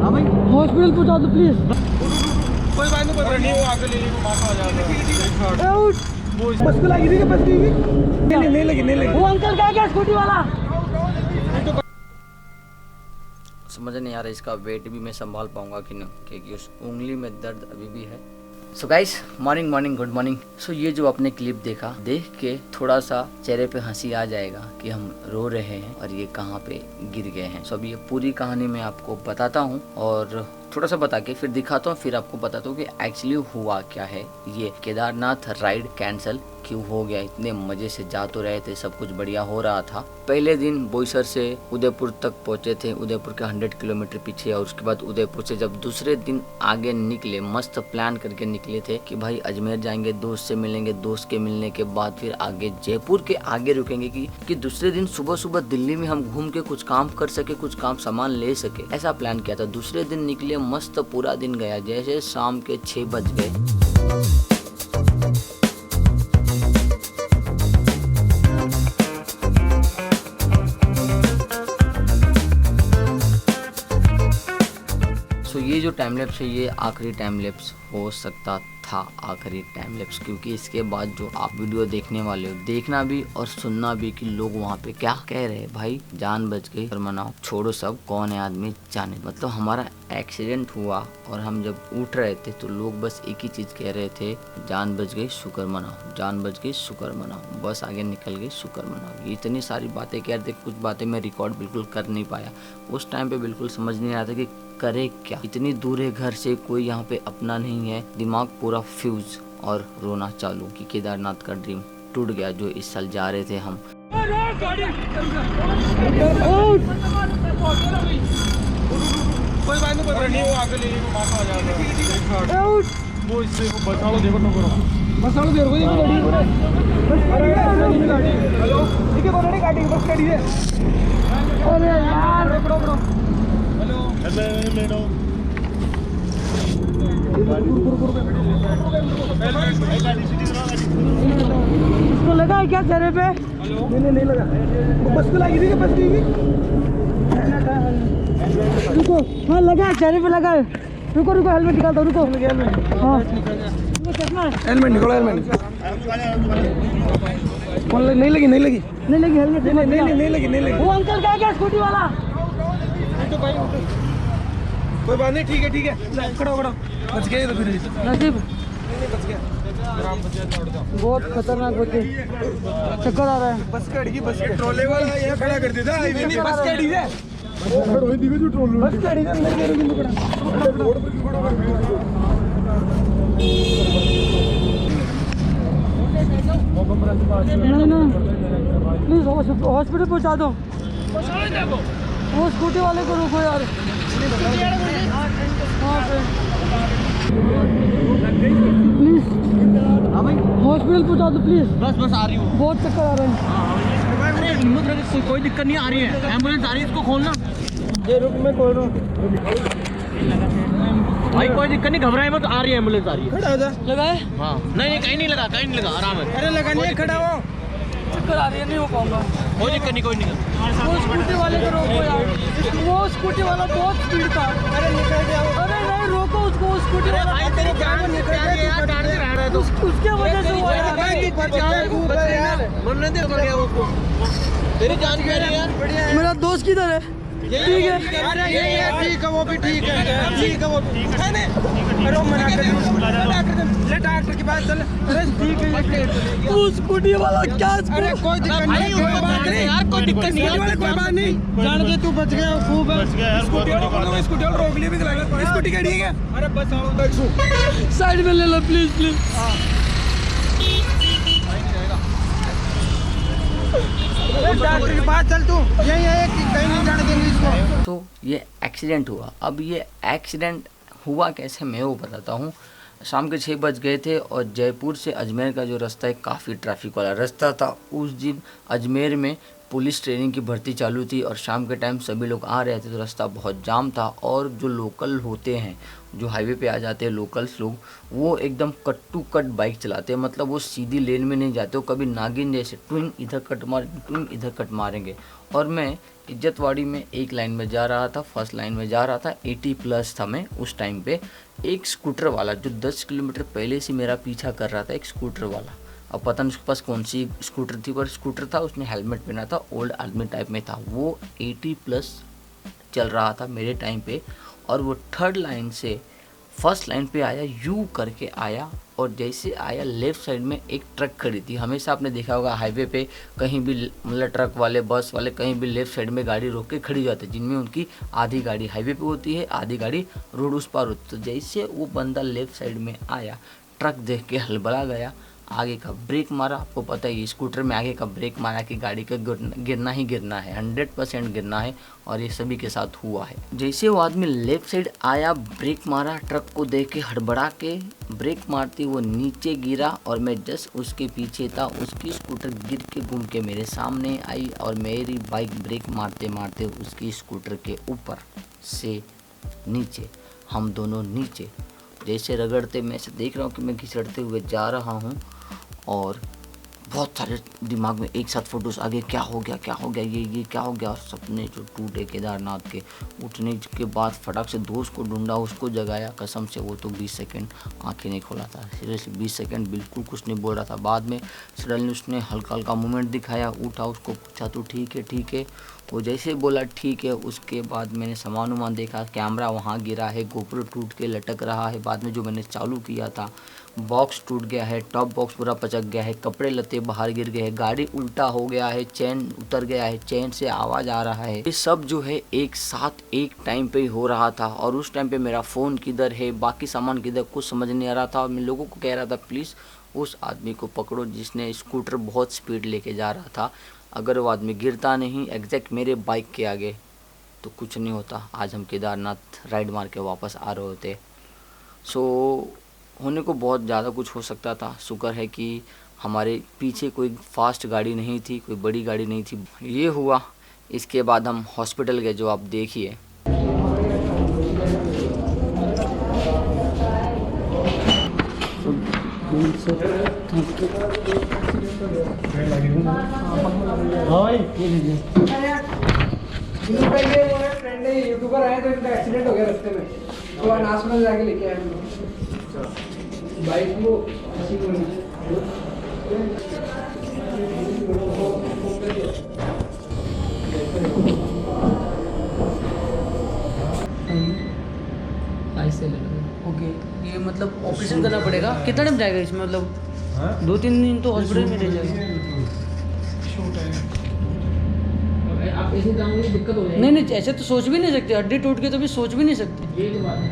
हाँ भाई हॉस्पिटल पहुंचा दो प्लीज। कोई बात नहीं वो आके ले लीजिए माफ आ जाएगा। बस को लगी थी बस की नहीं लगी वो अंकल क्या क्या स्कूटी वाला। समझ नहीं आ रहा इसका वेट भी मैं संभाल पाऊंगा कि नहीं, क्योंकि उस उंगली में दर्द अभी भी है। So guys morning good morning. So ये जो आपने क्लिप देखा, देख के थोड़ा सा चेहरे पे हंसी आ जाएगा कि हम रो रहे हैं और ये कहाँ पे गिर गए हैं। सो अब ये पूरी कहानी मैं आपको बताता हूँ और थोड़ा सा बता के फिर दिखाता हूँ, फिर आपको बताता हूँ कि एक्चुअली हुआ क्या है। ये केदारनाथ राइड कैंसिल क्यों हो गया। इतने मजे से जा तो रहे थे, सब कुछ बढ़िया हो रहा था। पहले दिन बोईसर से उदयपुर तक पहुंचे थे, उदयपुर के 100 किलोमीटर पीछे, और उसके बाद उदयपुर से जब दूसरे दिन आगे निकले, मस्त प्लान करके निकले थे कि भाई अजमेर जाएंगे, दोस्त से मिलेंगे, दोस्त के मिलने के बाद फिर आगे जयपुर के आगे रुकेंगे कि दूसरे दिन सुबह सुबह दिल्ली में हम घूम के कुछ काम कर सके, कुछ काम सामान ले सके, ऐसा प्लान किया था। दूसरे दिन निकले, मस्त पूरा दिन गया, जैसे शाम के 6 बज गए। ये जो टाइम लैप्स है ये आखिरी टाइम लैप्स हो सकता था, आखिरी टाइम लैप्स, क्योंकि इसके बाद जो आप वीडियो देखने वाले हो, देखना भी और सुनना भी कि लोग वहाँ पे क्या कह रहे हैं। भाई जान बच गई और मनाओ, छोड़ो सब, कौन है आदमी जाने। मतलब हमारा एक्सीडेंट हुआ और हम जब उठ रहे थे तो लोग बस एक ही चीज़ कह रहे थे, जान बच गई शुक्र मनाओ, जान बच गई शुक्र मनाओ, बस आगे निकल गई शुक्र मनाओ। ये इतनी सारी बातें कह रहे थे, कुछ बातें मैं रिकॉर्ड बिल्कुल कर नहीं पाया। उस टाइम पे बिल्कुल समझ नहीं आ रहा था कि करे क्या। इतनी दूर है घर से, कोई यहाँ पे अपना नहीं है, दिमाग पूरा फ्यूज और रोना चालू कि केदारनाथ का ड्रीम टूट गया जो इस साल जा रहे थे हम। कोई बात नहीं वो आके ले लीजिए माफ आ जाएगा। वो इससे बचा लो, देखो बचा लो, देखो ये गाड़ी। हेलो ठीक है, बोलो गाड़ी बस गाड़ी है। अरे यार हेलो हेलो इसको लगा है क्या चेहरे पे? नहीं लगा। बस को लगी थी बस की रुको, हाँ लगा है चेहरे पे, लगा है। रुको हेलमेट निकालता हूँ, रुको। हाँ हेलमेट निकालो, हेलमेट नहीं लगी हेलमेट नहीं लगी। वो अंकल क्या क्या स्कूटी वाला। कोई बात नहीं, ठीक है खड़ा बच गया। तो फिर नसीब बच गया, बहुत खतरनाक बच्चे, चक्कर आ रहा है। बस गाड़ी की बस ट्रोले वाला ये खड़ा कर देता है। नहीं बस गाड़ी है, खड़ो ही दिखे जो ट्रोले बस गाड़ी के अंदर के रुकिन खड़ा रोड पर खड़ा नहीं प्लीज हॉस्पिटल पहुंचा दो। वो स्कूटी वाले को रोको यार। प्लीज हॉस्पिटल पहुंचा दो प्लीज। बस आ रही हूँ। बहुत चक्कर आ रहे हैं। हिम्मत रख, कोई दिक्कत नहीं आ रही है, एम्बुलेंस आ रही है, इसको खोलना। ये रुक, मैं खोल रहा हूँ भाई, कोई दिक्कत नहीं, घबराए मत, आ रही है एम्बुलेंस, आ रही है। खड़ा हो जा। लगा है? हाँ नहीं कहीं नहीं लगा, आराम है। अरे लगा नहीं, खड़ा हो। चक्कर आ रही है, नहीं हो पाऊंगा। कोई दिक्कत नहीं, कोई नहीं। वो स्कूटी वाले को रोको यार, वो स्कूटी वाला बहुत स्पीड था। अरे निकल गया। अरे नहीं रोको उसको, स्कूटी वाला भाई तेरी जान निकल गई, यार डांट से रह रहा है तो उसके वजह से हुआ यार। मरने दे, मर गया उसको, तेरी जान कह रही है यार। मेरा दोस्त किधर है? ठीक है, अरे ये ठीक है, वो भी ठीक है, ठीक है वो ठीक है। अरे मना कर, डॉक्टर के पास चल। अरे ठीक है, तू स्कूटी वाला क्या? अरे कोई दिक्कत नहीं, कोई बात नहीं यार, कोई दिक्कत नहीं है, कोई बात नहीं। जान के तू बच गया, खूब है। स्कूटी वाला रोक लिया भी, स्कूटी गाड़ी है क्या? अरे बस आओ, साइड में ले लो प्लीज। डॉक्टर के पास चल, तू यही है कि कहीं नहीं जाने देंगे इसको। तो ये एक्सीडेंट हुआ। अब ये एक्सीडेंट हुआ कैसे मैं वो बताता हूँ। शाम के 6 बज गए थे और जयपुर से अजमेर का जो रास्ता है काफ़ी ट्रैफिक वाला रास्ता था। उस दिन अजमेर में पुलिस ट्रेनिंग की भर्ती चालू थी और शाम के टाइम सभी लोग आ रहे थे तो रास्ता बहुत जाम था। और जो लोकल होते हैं, जो हाईवे पे आ जाते हैं लोकल्स लोग, वो एकदम कट टू कट बाइक चलाते हैं। मतलब वो सीधी लेन में नहीं जाते, वो कभी नागिन जैसे ट्विन इधर कट मारेंगे, ट्विन इधर कट मारेंगे। और मैं इज्जतवाड़ी में एक लाइन में जा रहा था, फर्स्ट लाइन में जा रहा था, 80 प्लस था मैं उस टाइम पे। एक स्कूटर वाला जो 10 किलोमीटर पहले से मेरा पीछा कर रहा था, एक स्कूटर वाला, अब पता नहीं उसके पास कौन सी स्कूटर थी, पर स्कूटर था, उसने हेलमेट पहना था, ओल्ड आदमी टाइप में था। वो 80 प्लस चल रहा था मेरे टाइम पे, और वो थर्ड लाइन से फर्स्ट लाइन पे आया, यू करके आया, और जैसे आया लेफ़्ट साइड में एक ट्रक खड़ी थी। हमेशा आपने देखा होगा हाईवे पे कहीं भी मतलब ट्रक वाले, बस वाले कहीं भी लेफ़्ट साइड में गाड़ी रोक के खड़ी जाती है, जिनमें उनकी आधी गाड़ी हाईवे पे होती है, आधी गाड़ी रोड उस पार होती है। तो जैसे वो बंदा लेफ़्ट साइड में आया, ट्रक देख के हड़बड़ा गया, आगे का ब्रेक मारा। आपको पता है स्कूटर में आगे का ब्रेक मारा कि गाड़ी का गिरना ही गिरना है, 100% गिरना है, और ये सभी के साथ हुआ है। जैसे वो आदमी लेफ्ट साइड आया, ब्रेक मारा, ट्रक को देख के हड़बड़ा के ब्रेक मारती वो नीचे गिरा, और मैं जस्ट उसके पीछे था। उसकी स्कूटर गिर के घूम के मेरे सामने आई, और मेरी बाइक ब्रेक मारते मारते उसकी स्कूटर के ऊपर से नीचे, हम दोनों नीचे जैसे रगड़ते, मैं से देख रहा हूँ कि मैं घिसड़ते हुए जा रहा हूँ, और बहुत सारे दिमाग में एक साथ फोटोज आगे, क्या हो गया क्या हो गया, ये क्या हो गया। और सपने जो टूटे केदारनाथ के। उठने के बाद फटाक से दोस्त को ढूंढा, उसको जगाया, कसम से वो तो 20 सेकंड आंखें नहीं खोला था, सीरियसली 20 सेकंड बिल्कुल कुछ नहीं बोल रहा था। बाद में सडनली उसने हल्का हल्का मूवमेंट दिखाया, उठा, उसको पूछा तो ठीक है। वो जैसे बोला ठीक है, उसके बाद मैंने सामान वामान देखा, कैमरा वहाँ गिरा है, गोप्रो टूट के लटक रहा है। बाद में जो मैंने चालू किया था, बॉक्स टूट गया है, टॉप बॉक्स पूरा पचक गया है, कपड़े लत्ते बाहर गिर गए हैं, गाड़ी उल्टा हो गया है, चैन उतर गया है, चैन से आवाज़ आ रहा है। ये सब जो है एक साथ एक टाइम पे ही हो रहा था, और उस टाइम पे मेरा फ़ोन किधर है, बाकी सामान किधर, कुछ समझ नहीं आ रहा था। और मैं लोगों को कह रहा था प्लीज़ उस आदमी को पकड़ो जिसने स्कूटर बहुत स्पीड लेके जा रहा था। अगर वो आदमी गिरता नहीं एग्जैक्ट मेरे बाइक के आगे तो कुछ नहीं होता, आज हम केदारनाथ राइड मार के वापस आ रहे होते। सो होने को बहुत ज़्यादा कुछ हो सकता था। शुक्र है कि हमारे पीछे कोई फास्ट गाड़ी नहीं थी, कोई बड़ी गाड़ी नहीं थी। ये हुआ, इसके बाद हम हॉस्पिटल गए, जो आप देखिए। यूट्यूबर आए तो इनका एक्सीडेंट हो गया रास्ते में, तो नासमल जाके लेके आए हम लोग बाइक को। ओके, ये मतलब ऑपरेशन करना पड़ेगा। कितना टाइम जाएगा इसमें, मतलब 2-3 दिन तो हॉस्पिटल में रह जाएगा। आप ऐसे जाओगे दिक्कत हो जाएगी। नहीं, ऐसे तो सोच भी नहीं सकते, हड्डी टूट के तो भी सोच भी नहीं सकते।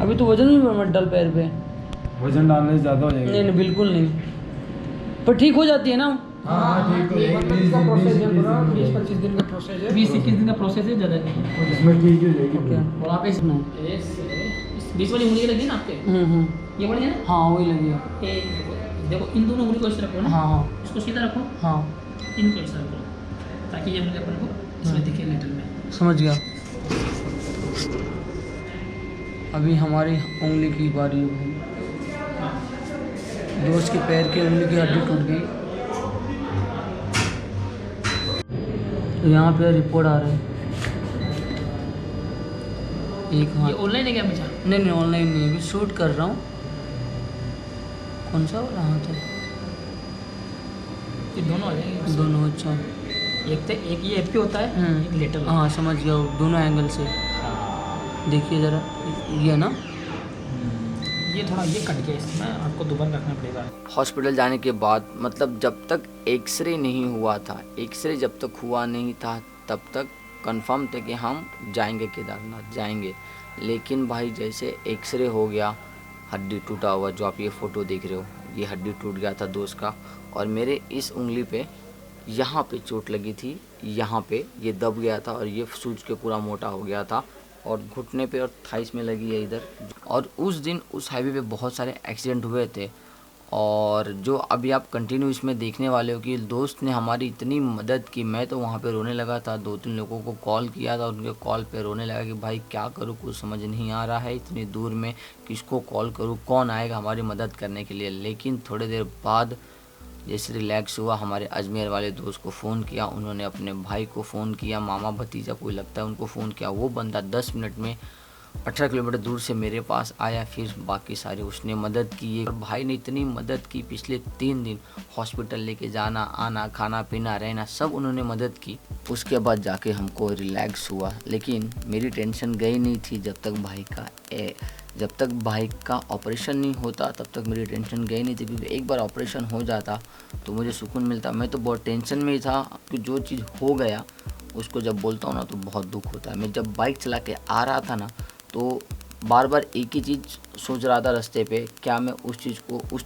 अभी तो वजन भी मत डाल पैर पे, वजन डालने से ज़्यादा हो जाएगा। नहीं बिल्कुल नहीं, पर ठीक हो जाती है ना। हाँ, ठीक हो जाएगी। 20-25 दिन का प्रोसेस है, 20-21 दिन का प्रोसेस है, ज़्यादा नहीं। इसमें ठीक हो जाएगी। और आप इस बीच वाली उंगली लगी ना आपके, ये बढ़िया ना। हाँ वही लगी है। देखो इन दोनों उंगली को इस तरह रखो ना। हाँ, इसको सीधा रखो। हाँ, इनको इस तरह रखो, ताकि ये उंगली अपन को इसमें दिखे लेटर में। समझ गया। अभी हमारी उंगली की बारी है भाई। दोस्त के पैर की उंगली की हड्डी टूट गई। तो यहाँ पे रिपोर्ट आ रहा है। एक ये हाथ, ऑनलाइन है क्या हमेशा? नहीं ऑनलाइन नहीं, अभी शूट कर रहा हूँ। कौन सा वाला हाथ है? ये दोनों आ जाएंगे। दोनों, अच्छा। एक ये एपी होता है, एक लेटर। हाँ समझ गया, दोनों एंगल से देखिए ज़रा, ये ना, ये थोड़ा ये कट गया, इसमें आपको दोबारा रखना पड़ेगा। हॉस्पिटल जाने के बाद मतलब जब तक एक्सरे नहीं हुआ था, एक्सरे जब तक हुआ नहीं था तब तक कंफर्म थे कि हम जाएंगे केदारनाथ जाएंगे। लेकिन भाई जैसे एक्सरे हो गया, हड्डी टूटा हुआ, जो आप ये फ़ोटो देख रहे हो, ये हड्डी टूट गया था दोस्त का। और मेरे इस उंगली पे यहाँ पे चोट लगी थी, यहाँ पे ये दब गया था, और ये सूज के पूरा मोटा हो गया था, और घुटने पे और थाइस में लगी है इधर। और उस दिन उस हाईवे पे बहुत सारे एक्सीडेंट हुए थे, और जो अभी आप कंटिन्यू इसमें देखने वाले हो कि दोस्त ने हमारी इतनी मदद की। मैं तो वहाँ पे रोने लगा था, 2-3 लोगों को कॉल किया था, उनके कॉल पे रोने लगा कि भाई क्या करूँ, कुछ समझ नहीं आ रहा है, इतनी दूर में किसको कॉल करूँ, कौन आएगा हमारी मदद करने के लिए। लेकिन थोड़ी देर बाद जैसे रिलैक्स हुआ, हमारे अजमेर वाले दोस्त को फ़ोन किया, उन्होंने अपने भाई को फ़ोन किया, मामा भतीजा कोई लगता है उनको फ़ोन किया। वो बंदा 10 मिनट में 18 किलोमीटर दूर से मेरे पास आया। फिर बाकी सारे उसने मदद की। और भाई ने इतनी मदद की, पिछले 3 दिन हॉस्पिटल लेके जाना आना, खाना पीना रहना सब उन्होंने मदद की। उसके बाद जाके हमको रिलैक्स हुआ। लेकिन मेरी टेंशन गई नहीं थी जब तक भाई का ऑपरेशन नहीं होता तब तक मेरी टेंशन गई नहीं थी, क्योंकि एक बार ऑपरेशन हो जाता तो मुझे सुकून मिलता। मैं तो बहुत टेंशन में ही था कि जो चीज़ हो गया उसको जब बोलता हूँ ना तो बहुत दुख होता है। मैं जब बाइक चला के आ रहा था ना तो बार बार एक ही चीज़ सोच रहा था रास्ते पे, क्या मैं उस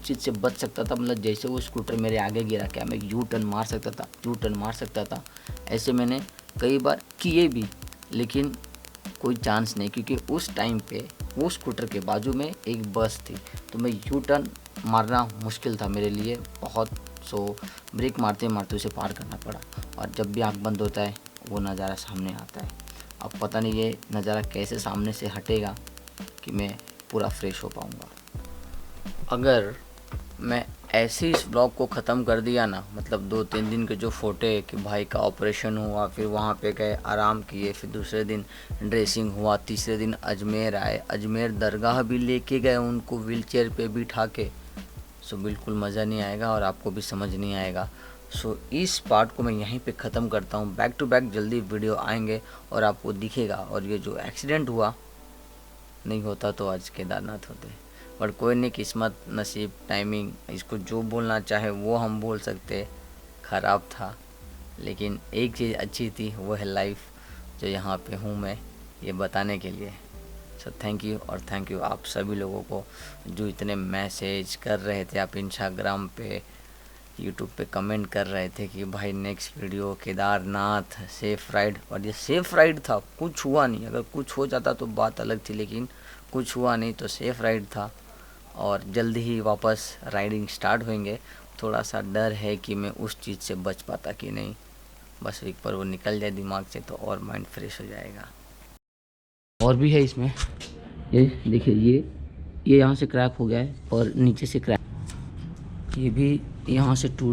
चीज़ से बच सकता था। मतलब जैसे वो स्कूटर मेरे आगे गिरा, क्या मैं यू टर्न मार सकता था। ऐसे मैंने कई बार किए भी, लेकिन कोई चांस नहीं, क्योंकि उस टाइम पे वो स्कूटर के बाजू में एक बस थी, तो मैं यू टर्न मारना मुश्किल था मेरे लिए बहुत। सो ब्रेक मारते मारते उसे पार करना पड़ा। और जब भी आँख बंद होता है वो नज़ारा सामने आता है। अब पता नहीं ये नज़ारा कैसे सामने से हटेगा कि मैं पूरा फ्रेश हो पाऊँगा। अगर मैं ऐसे इस ब्लॉग को ख़त्म कर दिया ना, मतलब 2-3 दिन के जो फोटे कि भाई का ऑपरेशन हुआ, फिर वहाँ पे गए आराम किए, फिर दूसरे दिन ड्रेसिंग हुआ, तीसरे दिन अजमेर आए, अजमेर दरगाह भी लेके गए उनको व्हीलचेयर पे बिठा के। सो बिल्कुल मज़ा नहीं आएगा और आपको भी समझ नहीं आएगा। सो इस पार्ट को मैं यहीं पे ख़त्म करता हूँ। बैक टू बैक जल्दी वीडियो आएंगे और आपको दिखेगा। और ये जो एक्सीडेंट हुआ नहीं होता तो आज केदारनाथ होते, बट कोई नहीं, किस्मत, नसीब, टाइमिंग, इसको जो बोलना चाहे वो हम बोल सकते। ख़राब था, लेकिन एक चीज़ अच्छी थी, वो है लाइफ, जो यहाँ पे हूँ मैं ये बताने के लिए। सो थैंक यू, और थैंक यू आप सभी लोगों को जो इतने मैसेज कर रहे थे। आप इंस्टाग्राम पे, यूट्यूब पे कमेंट कर रहे थे कि भाई next video Kedarnath safe ride. और ये सेफ़ राइड था, कुछ हुआ नहीं। अगर कुछ हो जाता तो बात अलग थी, लेकिन कुछ हुआ नहीं, तो सेफ़ राइड था। और जल्दी ही वापस राइडिंग स्टार्ट होंगे। थोड़ा सा डर है कि मैं उस चीज़ से बच पाता कि नहीं, बस एक बार वो निकल जाए दिमाग से तो और माइंड फ्रेश हो जाएगा। और भी है इसमें, ये देखिए, ये यहाँ से क्रैक हो गया है और नीचे से क्रैक, ये भी यहाँ से टूट